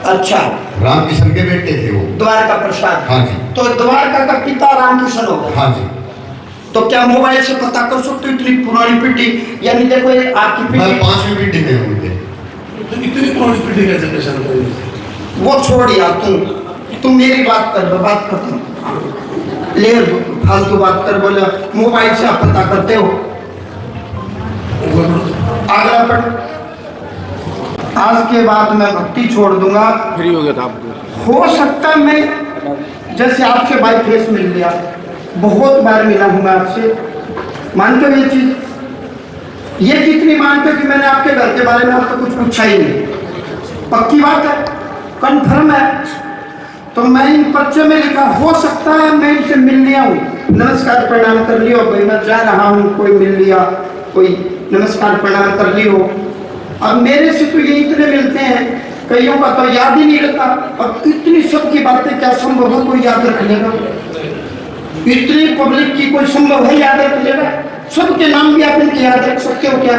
अच्छा, रामकिशन के बेटे थे वो। द्वारका प्रसाद। हाँ जी। तो द्वारका का पिता रामकिशन होगा। हाँ जी। तो क्या मोबाइल से पता कर सकते हो इतनी पुरानी पीढ़ी? यानी देखो ये आपकी मैं पीढ़ी 5वीं पीढ़ी में हूँ। तो इतनी पुरानी पीढ़ी का जनरेशन है। वो छोड़ यार, तुम मेरी बात कर दो, बात खत्म। ले फालतू बात कर, बोले मोबाइल से आप पता करते हो। अगला पढ़। आज के बाद मैं भक्ति छोड़ दूंगा। फ्री हो गया था आपको। हो सकता है मैं जैसे आपसे बाई फेस मिल लिया, बहुत बार मिला हूं मैं आपसे, मानते हो ये चीज? ये कितनी मानते हो कि मैंने आपके घर के बारे में आपको कुछ पूछा ही नहीं? पक्की बात है, कंफर्म है। तो मैं इन पर्चे में लिखा, हो सकता है मैं इनसे मिल लिया हूँ, नमस्कार प्रणाम कर लियो, भाई मैं जा रहा हूँ, कोई मिल लिया, कोई नमस्कार प्रणाम कर लियो। अब मेरे से तो ये इतने मिलते हैं, कईयों का तो याद ही नहीं रहता। अब इतनी सबकी बातें क्या संभव है कोई याद रख लेगा? इतनी पब्लिक की कोई संभव है याद रख लेगा? सबके नाम भी आप इनके याद रख सकते हो क्या?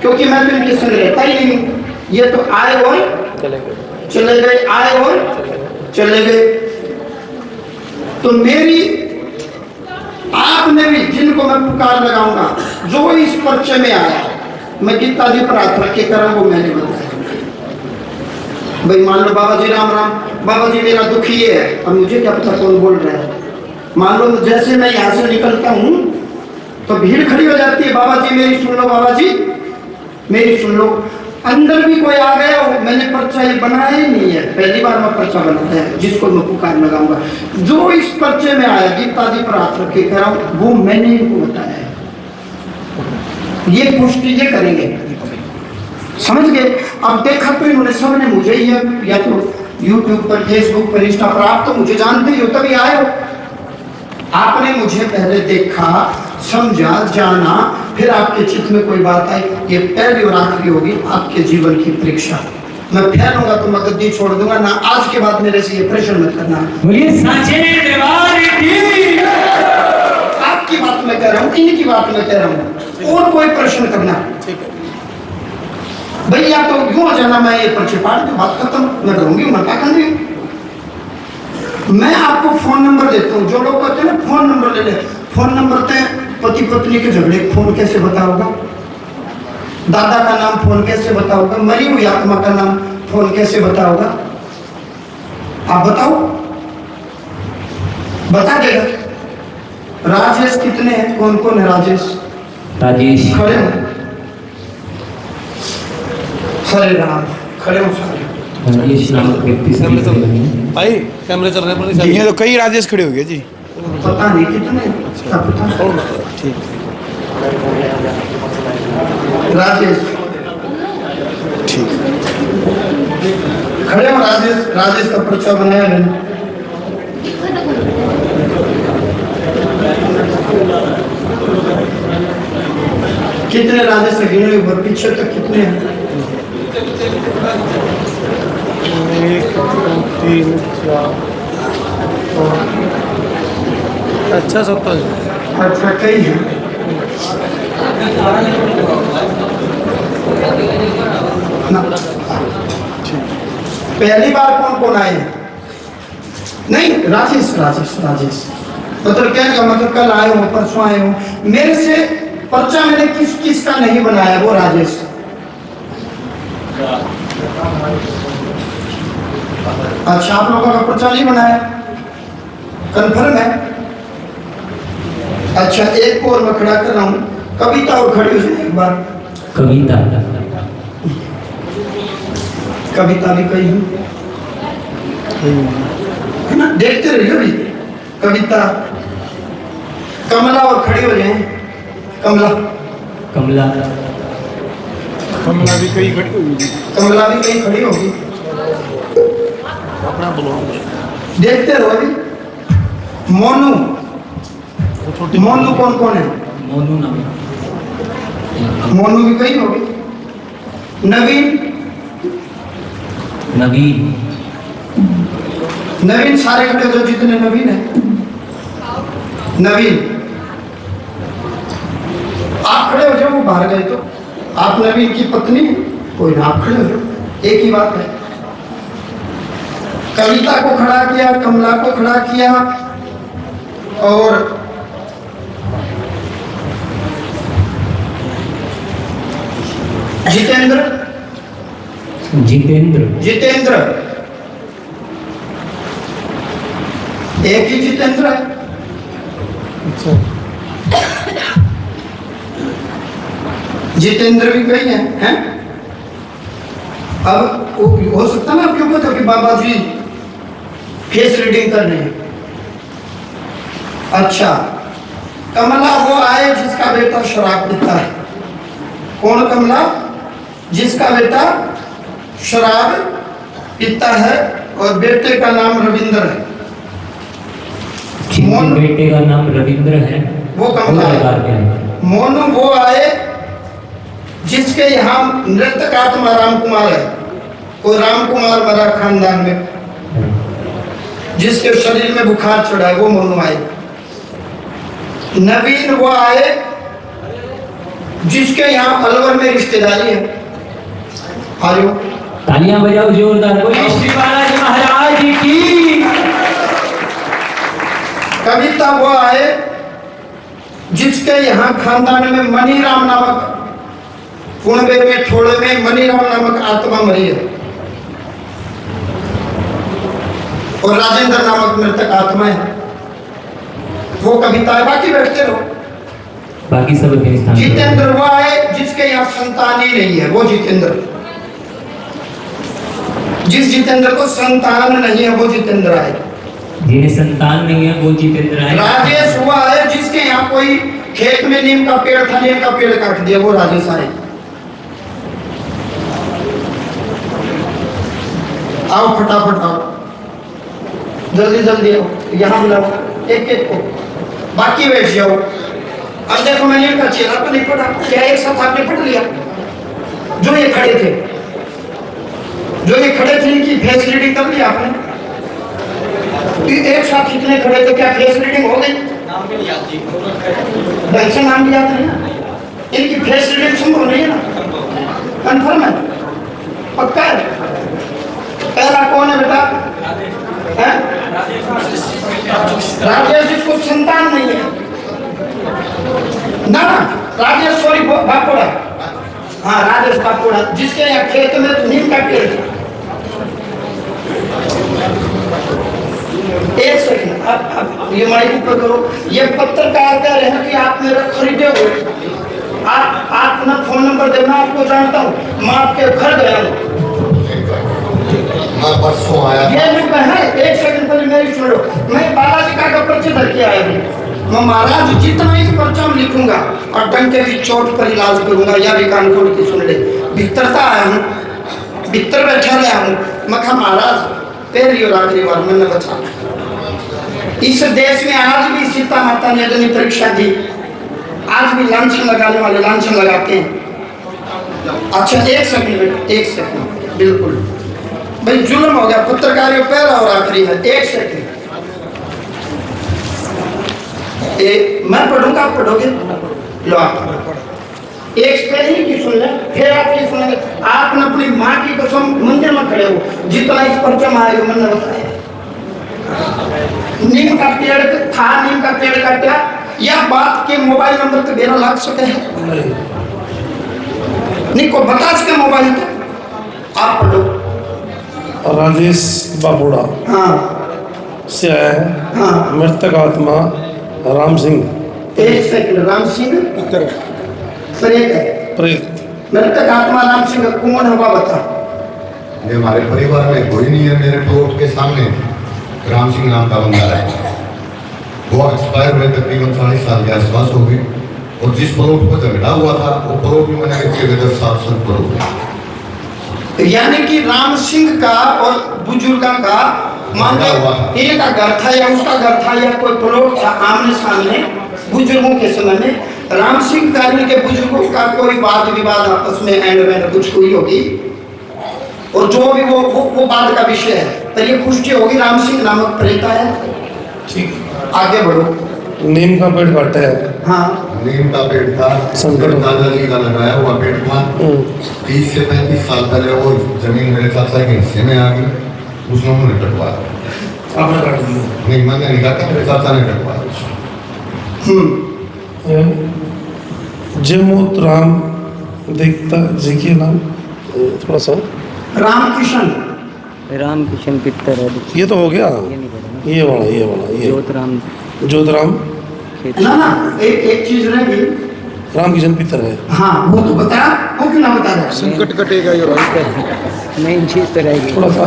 क्योंकि मैं तो इनके संग रहता ही नहीं हूँ। ये तो आए और चले गए, आए और चले गए। तो मेरी आपने भी, जिनको मैं पुकार लगाऊंगा, जो इस पर्चे में आया, मैं गीता जी पर हाथ रख के करूँ, वो मैंने बताया। भाई मान लो बाबा जी राम राम, बाबा जी मेरा दुख ये है, और मुझे क्या पता कौन बोल रहा है। मान लो जैसे मैं यहाँ से निकलता हूँ तो भीड़ खड़ी हो जाती है, बाबा जी मेरी सुन लो, बाबा जी मेरी सुन लो। अंदर भी कोई आ गया हो, मैंने पर्चा ये बनाया ही नहीं है, पहली बार मैं पर्चा बनाया है, जिसको मैं पुकार लगाऊंगा। जो इस पर्चे में आया, गीता जी पर हाथ रख के कह रहा हूँ, वो मैंने इनको बताया है। ये पुष्टि ये करेंगे, समझ गए? अब देखा तो इन्होंने सबने मुझे ही है, या तो यूट्यूब पर, फेसबुक पर, इंस्टा पर, आप तो मुझे जानते ही हो, तभी आए हो। आपने मुझे पहले देखा, समझा, जाना, फिर आपके चित्त में कोई बात आई, ये पहली और आखिरी होगी आपके जीवन की परीक्षा। मैं फेल होगा तो मैं गद्दी छोड़ दूंगा ना। आज के बाद मेरे से ये प्रश्न मत करना। बोलिए साचे दरबार की। आपकी बात मैं कह रहा हूँ, इनकी बात मैं कह रहा हूँ, और कोई प्रश्न करना भैया तो यूं हो जाना, मैं ये पर्चे पाट दूं, बात खत्म, मैं करूंगी, मैं क्या करूंगी। मैं आपको फोन नंबर देता हूँ, जो लोग कहते हैं ना फोन नंबर ले ले, फोन नंबर ते पति पत्नी के झगड़े फोन कैसे बताओगा? दादा का नाम फोन कैसे बताओगा? मरी हुई आत्मा का नाम फोन कैसे बताओगा? आप बताओ, बता देगा। राजेश कितने हैं? कौन कौन है राजेश? राजेश खड़े हो, हरे राम, खड़े हो सारे। राजेश नाम का व्यक्ति से भाई कैमरे चल रहे हैं, ये तो कई राजेश खड़े हो गए जी। पता नहीं कितने, क्या पता। ठीक। राजेश ठीक। खड़े हो राजेश, राजेश का पर्चा बनाया मैंने। कितने राजेश से गिने ऊपर पीछे तक कितने हैं? 1 2 3 4 अच्छा 27। अच्छा कई हैं। ना पहली बार कौन कौन आए हैं? नहीं, राजेश राजेश राजेश मतलब क्या का मतलब कल आए हो, परसों आए हो। मेरे से पर्चा मैंने किस किस का नहीं बनाया, वो राजेश। अच्छा, आप लोगों का पर्चा नहीं बनाया, कंफर्म है? अच्छा, एक को और मैं खड़ा कर रहा हूँ, कविता और खड़ी हो जाए एक बार। कविता कविता भी कही हूँ, है ना? देखते रहिए भी। कविता, कमला और खड़ी हो जाए, कमला कमला कमला भी कई खड़ी होगी। कमला भी कहीं खड़ी होगी, अपना बोलो। देखते रहो अभी। मोनू, मोनू कौन कौन है? मोनू नाम मोनू भी कहीं होगी। नवीन, नवीन नवीन सारे खड़े हो जाओ जितने नवीन है। नवीन आप खड़े हो जाओ, वो बाहर गए तो। आप नवीन की पत्नी, कोई ना, आप खड़े हो जाओ, एक ही बात है। कविता को खड़ा किया, कमला को खड़ा किया और जितेंद्र एक ही जितेंद्र है। जितेंद्र भी कई हैं? अब हो सकता ना क्यों पता कि बाबा जी फेस रीडिंग कर रहे हैं। अच्छा, कमला वो आए जिसका बेटा शराब पीता है। कौन कमला? जिसका बेटा शराब पीता है और बेटे का नाम रविंद्र है। बेटे का नाम रविंद्र है, वो कमला है। मोनू वो आए जिसके यहाँ नृत्य का आत्मा राम कुमार है। कोई राम कुमार मरा खानदान में, जिसके शरीर में बुखार चढ़ा है, वो मोनू आए। नवीन वो आए जिसके यहाँ अलवर में रिश्तेदारी है। आयो तालियां बजाओ जोरदार, बोलिए श्री बालाजी महाराज की। कविता वो आए जिसके यहाँ खानदान में मनीराम नामक कुणबे में थोड़े में मनीराम नामक आत्मा मरी है और राजेंद्र नामक मृतक आत्मा है। वो कविता है। बाकी बैठते रहो। बाकी सब अपने स्थान पर। जितेंद्र वो आए जिसके यहाँ संतान ही नहीं है, वो जितेंद्र। जिस जितेंद्र को संतान नहीं है वो जितेंद्र आए। जिन्हें संतान नहीं है वो जितेंद्र आए। राजेश हुआ है जिसके यहाँ कोई खेत में नीम का पेड़ था, नीम का पेड़ काट दिया, वो राजेश आए। आओ फटाफट आओ, जल्दी जल्दी आओ, यहाँ बुलाओ एक एक को, बाकी बैठ जाओ। अब देखो मैंने इनका चेहरा तो नहीं पढ़ा, क्या एक साथ आपने पढ़ लिया? जो ये खड़े थे, जो ये खड़े थे इनकी फेस रीडिंग कर ली आपने? एक साथ कितने खड़े थे, क्या फेस रीडिंग हो गई? ढंग से नाम भी याद नहीं ना, इनकी फेस रीडिंग संभव नहीं है ना? कंफर्म है? पक्का है? पहला कौन है बेटा? राजेश, जिसको संतान नहीं है ना, राजेश सॉरी बापोड़ा, हाँ राजेश बापोड़ा, जिसके यहाँ खेत में नीम का पेड़ था। एक सेकंड, अब ये माइक ऊपर करो। ये पत्रकार कह रहे हैं कि आप मेरे खरीदे हुए, आप अपना फोन नंबर देना, आपको जानता हूँ, मैं आपके घर गया हूँ। मैं परसों आया। ये जो है, एक सेकंड पहले मेरी सुन लो। मैं बालाजी का पर्चे धर के आया हूँ। मैं महाराज जितना इस पर्चा में लिखूंगा और डंके की चोट पर इलाज करूंगा, या भी कान खोल के सुन ले। भीतरता आया हूँ, भीतर बैठा रहा हूँ। मैं कहा महाराज पहली और आखिरी बार मैंने बचा। इस देश में आज भी सीता माता ने अग्नि परीक्षा दी, आज भी लांछन लगाने वाले लांछन लगाते हैं। अच्छा एक सेकंड बेटा, एक सेकंड, बिल्कुल भाई जुल्म हो गया। पत्रकारियों पहला और आखिरी है, एक सेकंड। मैं पढ़ूंगा, आप पढ़ोगे? लो आप एक पहले की सुन ले, फिर आपकी सुनेंगे। आपने अपनी माँ की कसम मंदिर में खड़े हो, जितना इस पर्चा में आएगा मैंने बताया। नीम का पेड़ था, नीम का पेड़ काटा, या बात के मोबाइल नंबर तो मेरा लाग सके है नहीं को बता सके मोबाइल तो आप पढ़ो। राजेश बापोड़ा हाँ से आया है। हाँ मृतक आत्मा राम सिंह। एक सेकंड, राम सिंह सर एक है प्रेत। मृतक आत्मा राम सिंह कौन होगा बता? ये हमारे परिवार में कोई नहीं है। मेरे प्लॉट के सामने राम सिंह नाम का बंदा है, वो एक्सपायर हुए तकरीबन 40 साल के आसपास हो गए। और जिस प्लॉट पर झगड़ा हुआ था वो प्लॉट भी मैंने रखे हुए 700 प्लॉट। यानी कि राम सिंह का और बुजुर्गों का मान लो एक का घर था या उसका घर था या कोई प्लॉट था आमने सामने बुजुर्गों के समय में। राम सिंह का के बुजुर्गों का कोई वाद विवाद आपस में एंड में कुछ हुई होगी, और जो भी वो बात का विषय है, तो ये पुष्टि होगी राम सिंह नामक प्रेत है। ठीक, आगे बढ़ो। नीम का पेड़ काटा है। हाँ नीम का पेड़ था, संकट दादाजी का लगाया हुआ पेड़ था। 30 से 35 साल पहले वो जमीन मेरे चाचा के हिस्से में आ गई। उसने उन्होंने कटवाया। आपने काट दिया। नहीं, मैंने नहीं काटा, मेरे चाचा ने कटवाया। जयमोत राम देखता जी के नाम थोड़ा सा रामकिशन रामकिशन पित्तर है। ये तो हो गया। ये नहीं पता ना। ये वाला ये ज्योतराम ज्योतराम ना ना, एक चीज रह गई। रामकिशन पित्तर है। हाँ वो तो बता, वो क्यों ना बता रहा? संकट कटेगा ये मेन चीज तो रहेगी। थोड़ा सा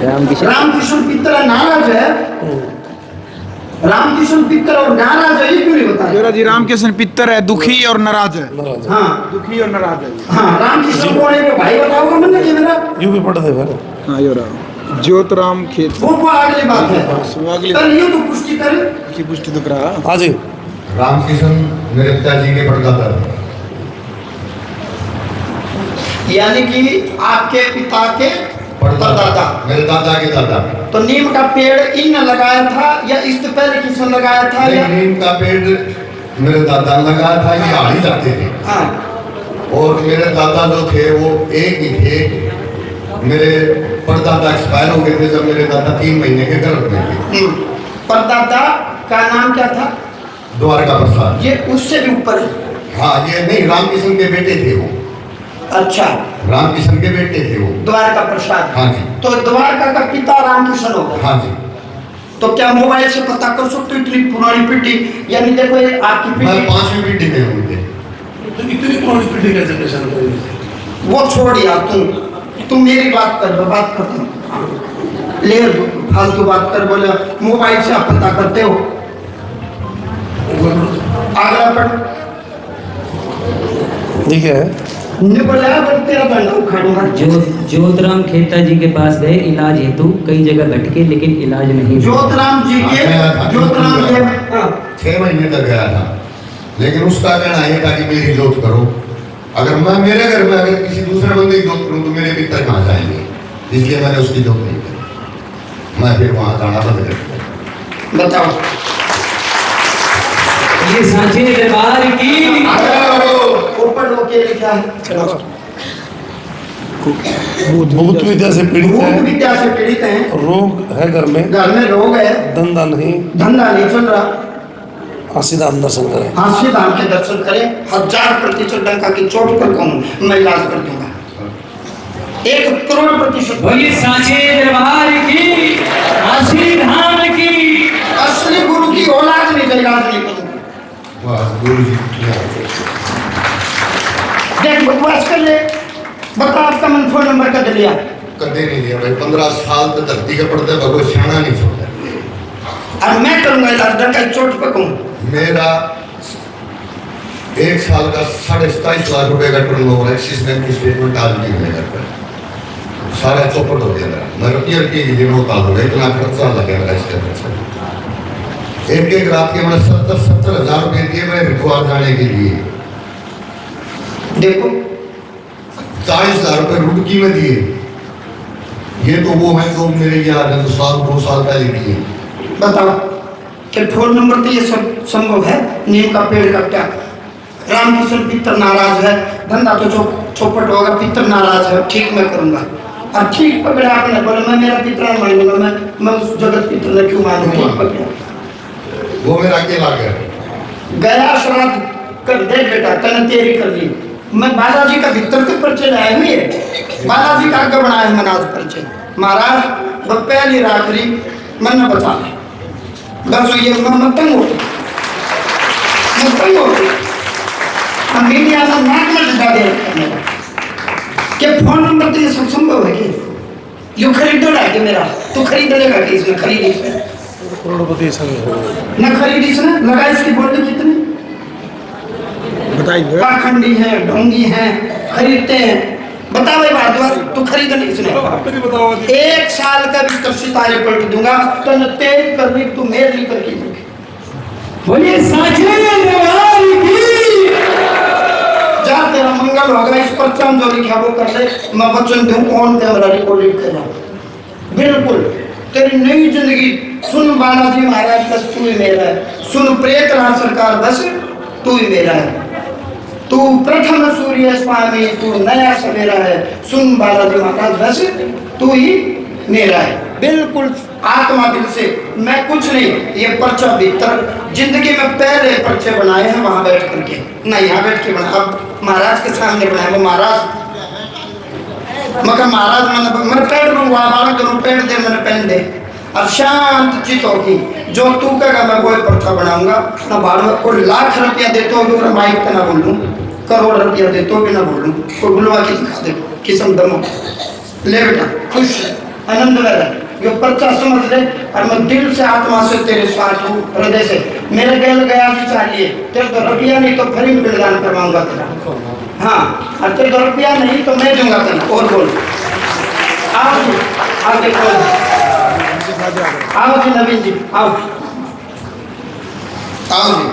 रामकिशन पित्तर नाराज है। रामकिशन पित्तर और नाराज है, ये क्यों नहीं बता रहे? जी रामकिशन पित्तर है, दुखी और नाराज है। नाराज है। हाँ दुखी और नाराज है। हाँ, रामकिशन कौन है? भाई बताओगे मैंने कि मेरा यू भी पढ़ दे फिर। हाँ यो रहा ज्योतराम खेत वो अगली बात है। वो अगली कल ये तो पुष्टि करे। की पुष्टि तो करा। हाँ जी। रामकिशन मेरे पिताजी के परदादा थे। यानी कि आपके पिता के परदादा। मेरे दादा के दादा। तो नीम का पेड़ इन लगाया था या इससे पहले किसने लगाया था? या नीम का पेड़ मेरे दादा ने लगाया था, ये आड़ ही जाते थे। हाँ, और मेरे दादा जो थे वो एक ही थे। मेरे परदादा एक्सपायर हो गए थे जब मेरे दादा 3 महीने के गर्भ में थे। परदादा का नाम क्या था? द्वारका प्रसाद। ये उससे भी ऊपर है। हाँ, ये नहीं, रामकिशन के बेटे थे वो। अच्छा, रामकिशन के बेटे थे वो। द्वारका प्रसाद। हाँ जी। तो द्वारका का पिता रामकिशन होगा। हाँ जी। तो क्या मोबाइल से पता कर सकते हो इतनी पुरानी पीढ़ी? यानी देखो ये आपकी मैं पीढ़ी 5वीं पीढ़ी में हूँ थे। तो इतनी पुरानी पीढ़ी का जनरेशन कोई वो छोड़ यार, तुम मेरी बात कर, बात करता हूँ। ले फालतू बात कर, बोले मोबाइल से आप पता करते हो। आगरा पढ़ ठीक है। ने बोला बोल तेरा बंदा उखाड़ूंगा। ज्योतराम खेता जी के पास गए इलाज हेतु, कई जगह भटके लेकिन इलाज नहीं हुआ। ज्योतराम जी के ज्योतराम देव। हाँ, 6 महीने तक गया था, लेकिन उसका कहना ये था कि मेरी जोत करो। अगर मैं मेरे घर में अगर किसी दूसरे बंदे की जोत करूँ तो मेरे पितर कहाँ जाएंगे, इसलिए मैंने उसकी जोत नहीं करी। मैं फिर वहाँ जाना बंद कर दिया। बताओ। ये सांचे दरबार की ऊपर लोग के लिखा है भूत विद्या से पीड़ित भूत है। विद्या से पीड़ित हैं। रोग है घर में। घर में रोग है, धंधा नहीं। धंधा नहीं चल रहा। सीधा दर्शन करें। हास्य धाम के दर्शन करें। 1000% डंका की चोट पर कहूँ मैं इलाज कर दूंगा। 1,00,00,000%। बोलिए सांचे दरबार की, आशी धाम की। असली गुरु की औलाद नहीं तो इलाज नहीं करूंगा। वाह, गुरु जी। देख बकवास कर ले। बता आपका मन फोन नंबर कर लिया। कदे नहीं दिया भाई। 15 साल तक धरती के पड़ते भगवत शाना नहीं छोड़ा। और मैं करूंगा इलाज, डंका की चोट पर कहूँ। मेरा 1 साल का 27.5 लाख रुपए का टर्नओवर एक्सिस बैंक की स्टेटमेंट आज भी मेरे घर पर। सारा चौपट हो गया मेरा। मैं रुपये के लिए उतार दूंगा, इतना खर्चा लगे मेरा इसके अंदर। एक रात के मैंने 70,000 रुपये दिए मैं हरिद्वार जाने के लिए। देखो 40,000 रुपये रुड़की में दिए। ये तो वो है जो मेरे याद है, तो 2 साल पहले दिए। बताओ कि फोन नंबर तो ये सब संभव है। नीम का पेड़ का क्या? रामकिशन पितर नाराज है, धंधा तो चौपट होगा, पितर नाराज है, ठीक मैं करूंगा। और ठीक पकड़े आपने, बोले मैं मेरा पितर मानूंगा, मैं उस जगत पितर ने क्यों मानूं? ठीक पकड़े। वो मेरा अकेला घर। गया श्राद्ध कर दे बेटा, तने तेरी कर ली। मैं बालाजी का भीतर के परिचय लाए हुई है। बालाजी का आगे बनाया है मनाज परिचय। महाराज वो पहली राखरी मन न बचा ले। बस ये मैं तंग हो गई। मीडिया में नाक में झटा दे मेरा क्या फोन नंबर तो ये सब संभव है कि यू खरीदना है कि मेरा तू खरीद लेगा कि इसमें खरीदी करोड़पति संग न खरीदी इसने लगा इसकी बोली कितनी बताइए। पाखंडी है, ढोंगी है, खरीदते हैं। बता भाई भारद्वाज, तू खरीद नहीं इसने। 1 साल का भी कर सितारे पलट दूंगा तो न तेज कर ली तू मेरे लिए करके दूंगी। बोलिए सांचे दरबार की। जा तेरा मंगल होगा। इस पर चंद जो लिखा वो कर ले। मैं वचन दूं ऑन कैमरा रिकॉर्डिंग कर रहा हूं। बिल्कुल तेरी नई जिंदगी। सुन बालाजी महाराज बस तू ही मेरा है। सुन प्रेतराज सरकार बस तू ही मेरा है। तू प्रथम सूर्य स्वामी, तू नया सवेरा है। सुन बालाजी महाराज बस तू ही मेरा है, बिल्कुल आत्मा दिल से। मैं कुछ नहीं, ये पर्चा भीतर जिंदगी में पहले पर्चे बनाए हैं वहां बैठ करके, ना यहाँ बैठ के बना। अब महाराज के सामने बनाए, वो महाराज मगर महाराज मैंने पेड़ दूंगा, दोनों पेड़ दे मैंने पहन दे और शांत चित होगी। जो तू कहेगा मैं वही पर्चा बनाऊंगा। ना भाड़ में कोई लाख रुपया देते हो भी माइक पे ना बोलूँ, करोड़ रुपया देते हो भी ना बोलूँ, कोई बुलवा के दिखा दे किस्म दमो। ले बेटा खुश आनंद में रह, ये पर्चा समझ ले और मैं दिल से आत्मा से तेरे साथ हूँ, हृदय से। मेरे गैल गया भी चाहिए तेरे तो रुपया नहीं तो फ्री में पिंडदान करवाऊंगा तेरा। हाँ और तेरे तो रुपया नहीं तो मैं दूंगा तेरा। और बोल आओ जी, आगे आओ जी नवीन जी, आओ आओ जी।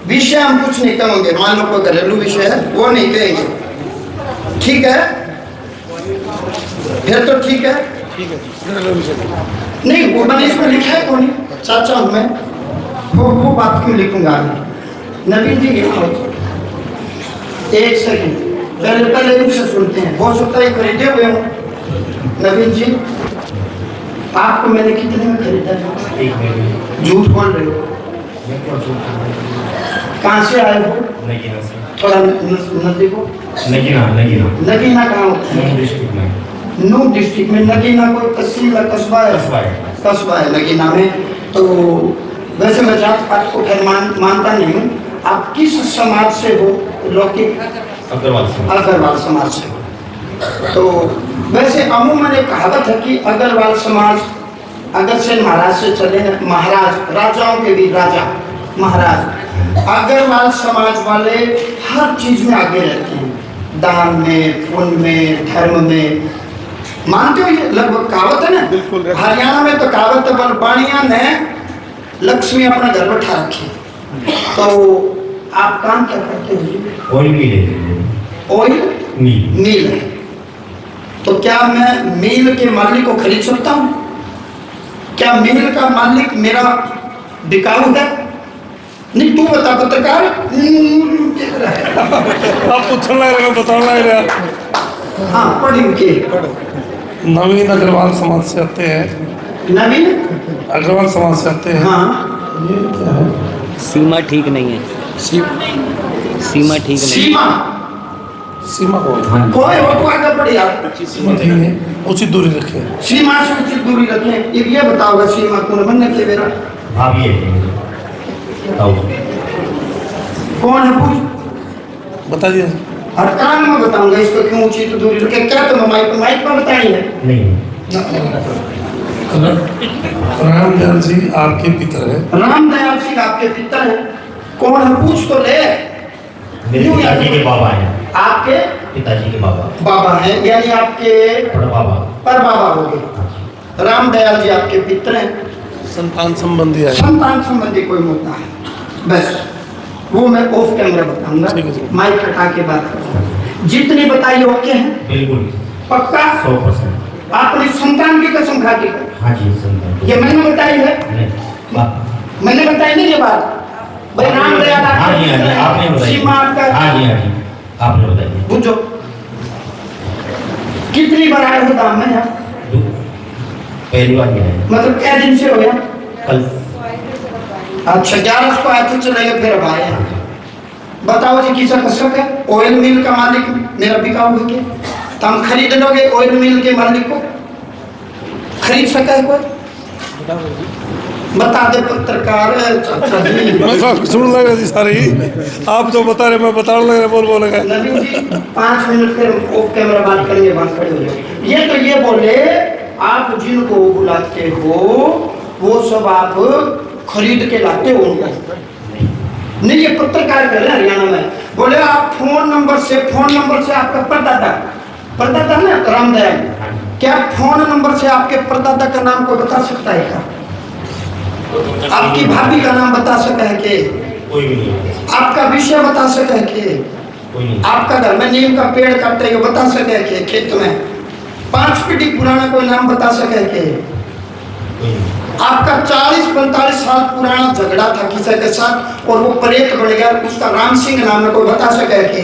विषय हम कुछ नहीं कहेंगे, मान लो कोई घरेलू विषय है वो नहीं कहेंगे, ठीक है? फिर तो ठीक है, नहीं वो मैंने इसमें लिखा है कौन चाचा हूँ मैं, वो बात क्यों लिखूंगा आगे। नवीन जी एक सेकंड पहले इनसे सुनते हैं, हो सकता है खरीदे हुए हो। नवीन जी आपको मैंने कितने में खरीदा है? झूठ बोल रहे हो, कहाँ से आए हो? थोड़ा नजदीक हो। नगीना कहाँ होता है? नूह डिस्ट्रिक्ट में। नगीना कोई तहसील है, कस्बा है? कस्बा है नगीना में। तो वैसे मैं जात पात को खैर मानता नहीं हूँ। आप किस समाज से हो? लौकिक अग्रवाल समाज से हो। तो वैसे अमूमन एक कहावत है कि अग्रवाल समाज अगर से महाराज से चले, महाराज राजाओं के भी राजा महाराज, अग्रवाल समाज वाले हर चीज में आगे रहते हैं, दान में, पुण्य में, धर्म में। मानते हो ये लगभग कहावत है ना? बिल्कुल। हरियाणा में तो कहावत है, बलबाणिया ने लक्ष्मी अपना घर बैठा रखी। तो आप काम क्या करते हो? ऑयल मिल है। ऑयल मिल है। तो क्या मैं मिल के मालिक को खरीद सकता हूँ? क्या मिल का मालिक मेरा बिकाऊ है? नहीं तू बता पत्रकार। आप पूछने लग रहे, बताने लग रहे। हाँ पढ़ी के नवीन अग्रवाल समाज से आते हैं। नवीन अग्रवाल समाज से आते हैं। हाँ ये क्या है? सीमा ठीक नहीं है, सीमा ठीक नहीं। सीमा सीमा कौन? कोई हो तो आगे बढ़ी आप। सीमा ठीक है, उचित दूरी रखें। सीमा से उचित दूरी रखें। ये बताओगे सीमा कौन बनने के मेरा? आप ये कौन है पूछ? बता दिया। हर काम में बताऊंगा इसको क्यों उचित दूरी रखें। क्या तुम माइक पर बताइए? नहीं। रामदयाल जी आपके पिता है। रामदयाल सिंह आपके पिता है? कौन है पूछ तो ले। मेरे पिताजी के बाबा हैं। आपके पिताजी के बाबा बाबा हैं, यानी आपके बाबा पर बाबा हो गए। रामदयाल जी आपके पिता हैं। संतान संबंधी है। संतान संबंधी कोई मुद्दा है बस वो मैं ऑफ कैमरा बताऊंगा, ठीक है जी। माइक हटा के बात करूंगा। जितनी बताइए ओके हैं? बिल्कुल पक्का? 100%। आपने संतान की कसम खा के? हाँ जी संतान। ये मैंने बताई है? नहीं। मैंने बताई नहीं ये बात? भाई रामदयाल हाँ जी आपने बताई। सीमा आपका? हाँ जी आपने बताइए। बुझो कितनी बार आए हो दाम में यहाँ? पहली बार गया है। मतलब क्या दिन से हो गया? कल। अच्छा 11 को आए थे, चले गए फिर अब आए हैं। बताओ जी किसका कसक है? ऑयल मिल का मालिक मेरा बिकाऊ है क्या? तो हम खरीद लोगे ऑयल मिल के मालिक को? खरीद सका है कोई? बता दे पत्रकार। अच्छा जी मैं तो सुन लग रही सारी, आप जो बता रहे मैं बताने लग रहे, बोल लगा। नवीन जी 5 मिनट फिर ऑफ कैमरा बात करेंगे, बात खड़े हो जाओ। ये तो ये बोले आप जिनको बुलाते हो वो सब आप खरीद के लाते हो उनको? नहीं ये पत्रकार कर रहे हैं हरियाणा में। बोले आप फोन नंबर से आपका परदादा है ना रामदयाल, क्या फोन नंबर से आपके परदादा का नाम को बता सकता है क्या? आपकी भाभी का नाम बता सका है कि? कोई भी नहीं। आपका विषय बता सका है कि? कोई नहीं। आपका घर में नीम का पेड़ काटते हो बता सके है कि? खेत में 5 पीढ़ी पुराना कोई नाम बता सके है कि? कोई नहीं। आपका 40-45 साल पुराना झगड़ा था किसी के साथ और वो प्रेत बन गया, उसका राम सिंह नाम है, कोई बता सके है कि?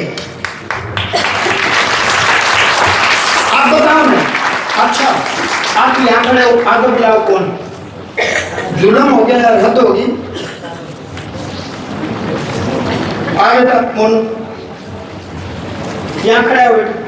आप बताओ ना। अच्छा आप यहाँ खड़े हो, आगे बुलाओ कौन? जुल्म हो गया यार, हद होगी। आ बेटा, कौन यहाँ खड़ा है बेटा?